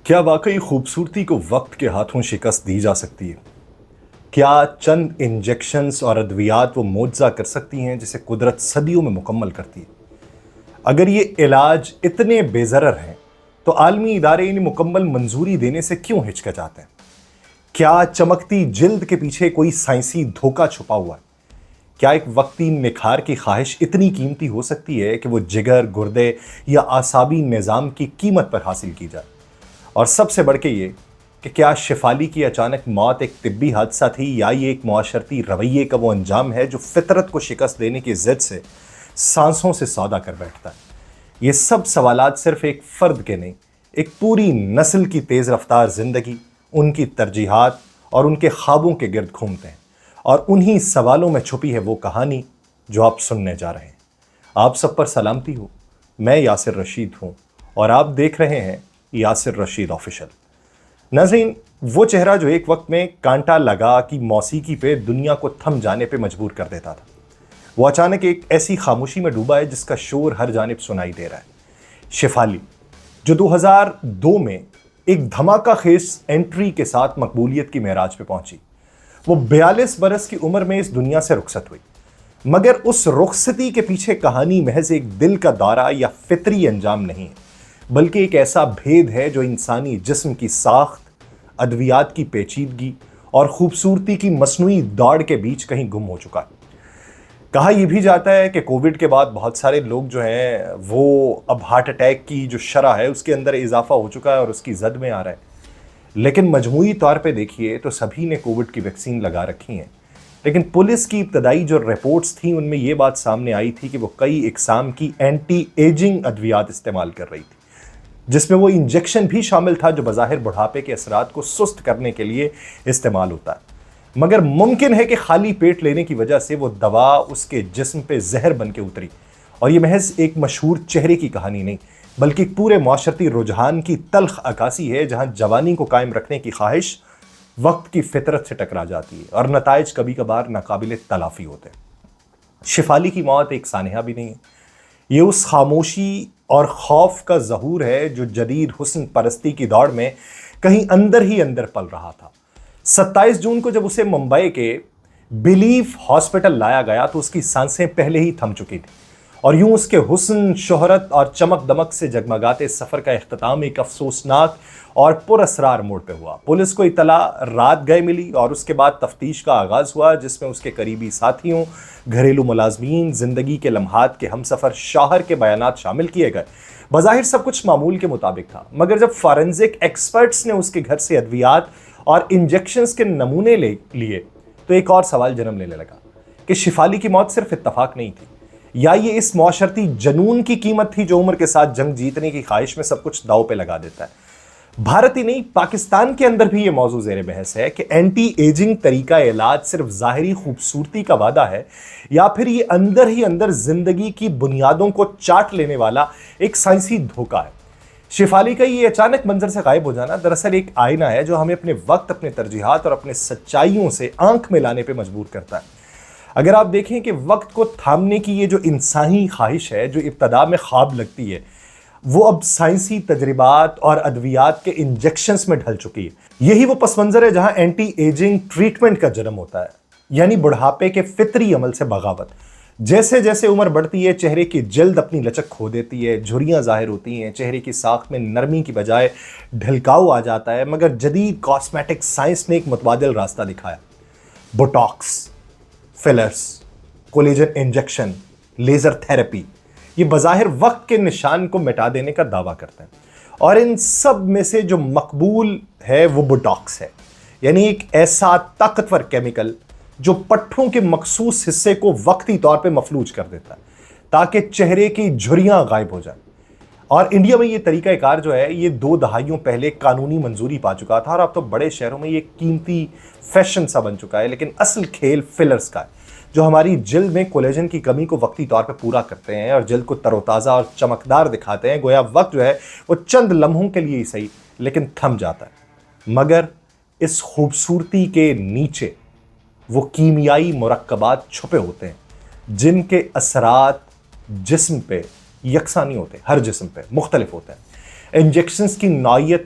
کیا واقعی خوبصورتی کو وقت کے ہاتھوں شکست دی جا سکتی ہے؟ کیا چند انجیکشنز اور ادویات وہ معجزہ کر سکتی ہیں جسے قدرت صدیوں میں مکمل کرتی ہے؟ اگر یہ علاج اتنے بے ضرر ہیں تو عالمی ادارے انہیں مکمل منظوری دینے سے کیوں ہچکچاتے ہیں؟ کیا چمکتی جلد کے پیچھے کوئی سائنسی دھوکہ چھپا ہوا ہے؟ کیا ایک وقتی نکھار کی خواہش اتنی قیمتی ہو سکتی ہے کہ وہ جگر، گردے یا اعصابی نظام کی قیمت پر حاصل کی جائے؟ اور سب سے بڑھ کے یہ کہ کیا شفالی کی اچانک موت ایک طبی حادثہ تھی یا یہ ایک معاشرتی رویے کا وہ انجام ہے جو فطرت کو شکست دینے کی ضد سے سانسوں سے سودا کر بیٹھتا ہے؟ یہ سب سوالات صرف ایک فرد کے نہیں، ایک پوری نسل کی تیز رفتار زندگی، ان کی ترجیحات اور ان کے خوابوں کے گرد گھومتے ہیں، اور انہی سوالوں میں چھپی ہے وہ کہانی جو آپ سننے جا رہے ہیں۔ آپ سب پر سلامتی ہو، میں یاسر رشید ہوں اور آپ دیکھ رہے ہیں یاسر رشید آفیشل۔ ناظرین، وہ چہرہ جو ایک وقت میں کانٹا لگا کی موسیقی پہ دنیا کو تھم جانے پہ مجبور کر دیتا تھا، وہ اچانک ایک ایسی خاموشی میں ڈوبا ہے جس کا شور ہر جانب سنائی دے رہا ہے۔ شفالی، جو 2002 میں ایک دھماکہ خیز انٹری کے ساتھ مقبولیت کی معراج پہ پہنچی، وہ 42 برس کی عمر میں اس دنیا سے رخصت ہوئی، مگر اس رخصتی کے پیچھے کہانی محض ایک دل کا دورہ یا فطری انجام نہیں ہے، بلکہ ایک ایسا بھید ہے جو انسانی جسم کی ساخت، ادویات کی پیچیدگی اور خوبصورتی کی مصنوعی دوڑ کے بیچ کہیں گم ہو چکا ہے۔ کہا یہ بھی جاتا ہے کہ کووڈ کے بعد بہت سارے لوگ جو ہیں وہ اب ہارٹ اٹیک کی جو شرح ہے اس کے اندر اضافہ ہو چکا ہے اور اس کی زد میں آ رہا ہے، لیکن مجموعی طور پہ دیکھیے تو سبھی نے کووڈ کی ویکسین لگا رکھی ہیں، لیکن پولیس کی ابتدائی جو رپورٹس تھیں ان میں یہ بات سامنے آئی تھی کہ وہ کئی اقسام کی اینٹی ایجنگ ادویات استعمال کر رہی تھی، جس میں وہ انجیکشن بھی شامل تھا جو بظاہر بڑھاپے کے اثرات کو سست کرنے کے لیے استعمال ہوتا ہے، مگر ممکن ہے کہ خالی پیٹ لینے کی وجہ سے وہ دوا اس کے جسم پہ زہر بن کے اتری، اور یہ محض ایک مشہور چہرے کی کہانی نہیں بلکہ ایک پورے معاشرتی رجحان کی تلخ عکاسی ہے جہاں جوانی کو قائم رکھنے کی خواہش وقت کی فطرت سے ٹکرا جاتی ہے اور نتائج کبھی کبھار ناقابل تلافی ہوتے ہیں۔ شفالی کی موت ایک سانحہ بھی نہیں ہے، یہ اس خاموشی اور خوف کا ظہور ہے جو جدید حسن پرستی کی دوڑ میں کہیں اندر ہی اندر پل رہا تھا۔ 27 جون کو جب اسے ممبئی کے بلیف ہاسپٹل لایا گیا تو اس کی سانسیں پہلے ہی تھم چکی تھیں، اور یوں اس کے حسن، شہرت اور چمک دمک سے جگمگاتے سفر کا اختتام ایک افسوسناک اور پر اسرار موڑ پہ ہوا۔ پولیس کو اطلاع رات گئے ملی اور اس کے بعد تفتیش کا آغاز ہوا، جس میں اس کے قریبی ساتھیوں، گھریلو ملازمین، زندگی کے لمحات کے ہمسفر شوہر کے بیانات شامل کیے گئے۔ بظاہر سب کچھ معمول کے مطابق تھا، مگر جب فارنزک ایکسپرٹس نے اس کے گھر سے ادویات اور انجیکشنز کے نمونے لیے تو ایک اور سوال جنم لینے لگا کہ شفالی کی موت صرف اتفاق نہیں تھی، یا یہ اس معاشرتی جنون کی قیمت تھی جو عمر کے ساتھ جنگ جیتنے کی خواہش میں سب کچھ داؤ پہ لگا دیتا ہے۔ بھارت ہی نہیں، پاکستان کے اندر بھی یہ موضوع زیر بحث ہے کہ اینٹی ایجنگ طریقہ علاج صرف ظاہری خوبصورتی کا وعدہ ہے یا پھر یہ اندر ہی اندر زندگی کی بنیادوں کو چاٹ لینے والا ایک سائنسی دھوکہ ہے۔ شفالی کا یہ اچانک منظر سے غائب ہو جانا دراصل ایک آئینہ ہے جو ہمیں اپنے وقت، اپنے ترجیحات اور اپنے سچائیوں سے آنکھ ملانے پہ مجبور کرتا ہے۔ اگر آپ دیکھیں کہ وقت کو تھامنے کی یہ جو انسانی خواہش ہے جو ابتدا میں خواب لگتی ہے، وہ اب سائنسی تجربات اور ادویات کے انجیکشنز میں ڈھل چکی ہے۔ یہی وہ پس منظر ہے جہاں اینٹی ایجنگ ٹریٹمنٹ کا جنم ہوتا ہے، یعنی بڑھاپے کے فطری عمل سے بغاوت۔ جیسے جیسے عمر بڑھتی ہے، چہرے کی جلد اپنی لچک کھو دیتی ہے، جھریاں ظاہر ہوتی ہیں، چہرے کی ساخت میں نرمی کی بجائے ڈھلکاؤ آ جاتا ہے، مگر جدید کاسمیٹک سائنس نے ایک متبادل راستہ دکھایا۔ Botox, fillers, collagen injection, laser therapy, یہ بظاہر وقت کے نشان کو مٹا دینے کا دعویٰ کرتے ہیں، اور ان سب میں سے جو مقبول ہے وہ بوٹاکس ہے، یعنی ایک ایسا طاقتور کیمیکل جو پٹھوں کے مخصوص حصے کو وقتی طور پہ مفلوج کر دیتا ہے تاکہ چہرے کی جھریاں غائب ہو جائیں۔ اور انڈیا میں یہ طریقہ کار جو ہے یہ 2 دہائیوں پہلے قانونی منظوری پا چکا تھا، اور اب تو بڑے شہروں میں یہ قیمتی فیشن سا بن چکا ہے، لیکن اصل کھیل فلرز کا ہے جو ہماری جلد میں کولیجن کی کمی کو وقتی طور پہ پورا کرتے ہیں اور جلد کو تر و تازہ اور چمکدار دکھاتے ہیں۔ گویا وقت جو ہے وہ چند لمحوں کے لیے ہی صحیح لیکن تھم جاتا ہے، مگر اس خوبصورتی کے نیچے وہ کیمیائی مرکبات چھپے ہوتے ہیں جن کے اثرات جسم پہ یکساں نہیں ہوتے، ہر جسم پہ مختلف ہوتے ہیں۔ انجیکشنز کی نوعیت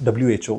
WHO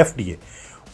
FDA,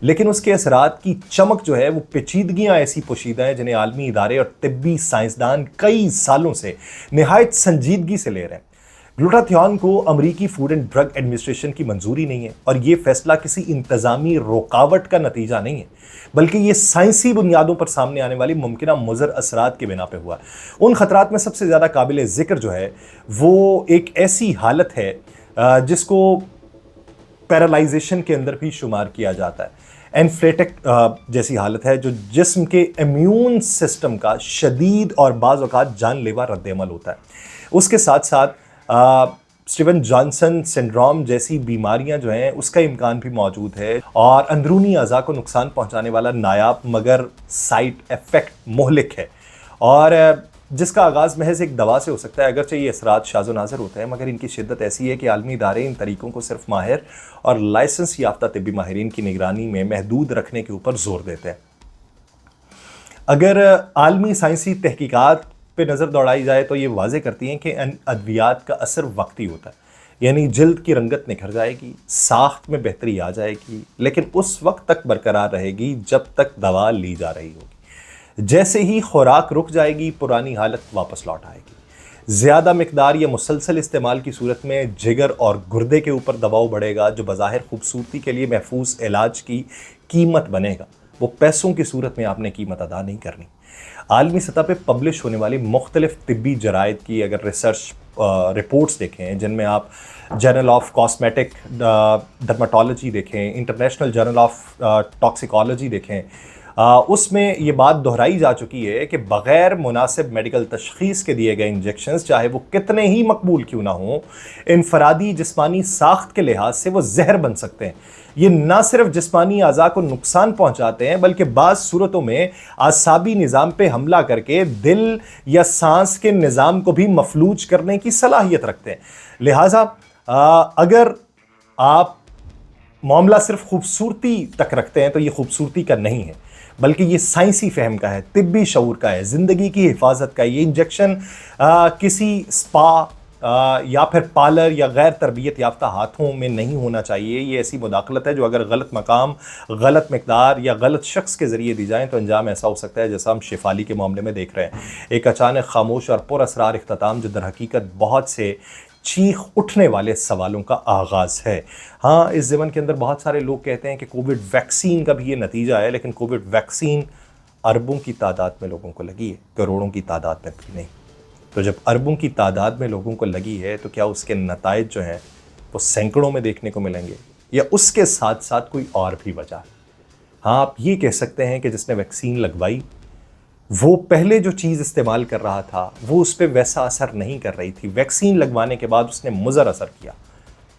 لیکن اس کے اثرات کی چمک جو ہے وہ پیچیدگیاں ایسی پوشیدہ ہیں جنہیں عالمی ادارے اور طبی سائنسدان کئی سالوں سے نہایت سنجیدگی سے لے رہے ہیں۔ گلوٹاتھیون کو امریکی فوڈ اینڈ ڈرگ ایڈمنسٹریشن کی منظوری نہیں ہے، اور یہ فیصلہ کسی انتظامی رکاوٹ کا نتیجہ نہیں ہے، بلکہ یہ سائنسی بنیادوں پر سامنے آنے والی ممکنہ مضر اثرات کی بنا پہ ہوا ہے۔ ان خطرات میں سب سے زیادہ قابل ذکر جو ہے وہ ایک ایسی حالت ہے جس کو پیرالائزیشن کے اندر بھی شمار کیا جاتا ہے، اینفلیٹک جیسی حالت ہے جو جسم کے امیون سسٹم کا شدید اور بعض اوقات جان لیوا رد عمل ہوتا ہے۔ اس کے ساتھ ساتھ اسٹیون جانسن سنڈروم جیسی بیماریاں جو ہیں اس کا امکان بھی موجود ہے، اور اندرونی اعضاء کو نقصان پہنچانے والا نایاب مگر سائڈ ایفیکٹ مہلک ہے، اور جس کا آغاز محض ایک دوا سے ہو سکتا ہے۔ اگرچہ یہ اثرات شاذ و نادر ہوتے ہیں، مگر ان کی شدت ایسی ہے کہ عالمی ادارے ان طریقوں کو صرف ماہر اور لائسنس یافتہ طبی ماہرین کی نگرانی میں محدود رکھنے کے اوپر زور دیتے ہیں۔ اگر عالمی سائنسی تحقیقات پہ نظر دوڑائی جائے تو یہ واضح کرتی ہیں کہ ان ادویات کا اثر وقتی ہوتا ہے، یعنی جلد کی رنگت نکھر جائے گی، ساخت میں بہتری آ جائے گی، لیکن اس وقت تک برقرار رہے گی جب تک دوا لی جا رہی ہوگی۔ جیسے ہی خوراک رک جائے گی، پرانی حالت واپس لوٹ آئے گی۔ زیادہ مقدار یا مسلسل استعمال کی صورت میں جگر اور گردے کے اوپر دباؤ بڑھے گا، جو بظاہر خوبصورتی کے لیے محفوظ علاج کی قیمت بنے گا، وہ پیسوں کی صورت میں آپ نے قیمت ادا نہیں کرنی۔ عالمی سطح پہ پبلش ہونے والی مختلف طبی جرائد کی اگر ریسرچ رپورٹس دیکھیں، جن میں آپ جرنل آف کاسمیٹک ڈرماٹولوجی دیکھیں، انٹرنیشنل جرنل آف ٹاکسیکالوجی دیکھیں، اس میں یہ بات دہرائی جا چکی ہے کہ بغیر مناسب میڈیکل تشخیص کے دیے گئے انجیکشنز، چاہے وہ کتنے ہی مقبول کیوں نہ ہوں، انفرادی جسمانی ساخت کے لحاظ سے وہ زہر بن سکتے ہیں۔ یہ نہ صرف جسمانی اعضاء کو نقصان پہنچاتے ہیں، بلکہ بعض صورتوں میں اعصابی نظام پہ حملہ کر کے دل یا سانس کے نظام کو بھی مفلوج کرنے کی صلاحیت رکھتے ہیں۔ لہٰذا اگر آپ معاملہ صرف خوبصورتی تک رکھتے ہیں تو یہ خوبصورتی کا نہیں ہے، بلکہ یہ سائنسی فہم کا ہے، طبی شعور کا ہے، زندگی کی حفاظت کا ہے۔ یہ انجیکشن کسی سپا یا پھر پارلر یا غیر تربیت یافتہ ہاتھوں میں نہیں ہونا چاہیے۔ یہ ایسی مداخلت ہے جو اگر غلط مقام، غلط مقدار یا غلط شخص کے ذریعے دی جائیں تو انجام ایسا ہو سکتا ہے جیسا ہم شفالی کے معاملے میں دیکھ رہے ہیں، ایک اچانک خاموش اور پر اسرار اختتام جو در حقیقت بہت سے چیخ اٹھنے والے سوالوں کا آغاز ہے۔ ہاں، اس زمن کے اندر بہت سارے لوگ کہتے ہیں کہ کووڈ ویکسین کا بھی یہ نتیجہ ہے، لیکن کووڈ ویکسین اربوں کی تعداد میں لوگوں کو لگی ہے، کروڑوں کی تعداد میں بھی نہیں۔ تو جب اربوں کی تعداد میں لوگوں کو لگی ہے تو کیا اس کے نتائج جو ہیں وہ سینکڑوں میں دیکھنے کو ملیں گے، یا اس کے ساتھ ساتھ کوئی اور بھی وجہ ہے؟ ہاں، آپ یہ کہہ سکتے ہیں کہ جس نے ویکسین لگوائی وہ پہلے جو چیز استعمال کر رہا تھا وہ اس پہ ویسا اثر نہیں کر رہی تھی، ویکسین لگوانے کے بعد اس نے مضر اثر کیا،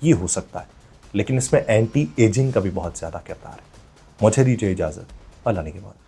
یہ ہو سکتا ہے، لیکن اس میں اینٹی ایجنگ کا بھی بہت زیادہ کردار ہے۔ مجھے دیجیے اجازت، اللہ نگہبان۔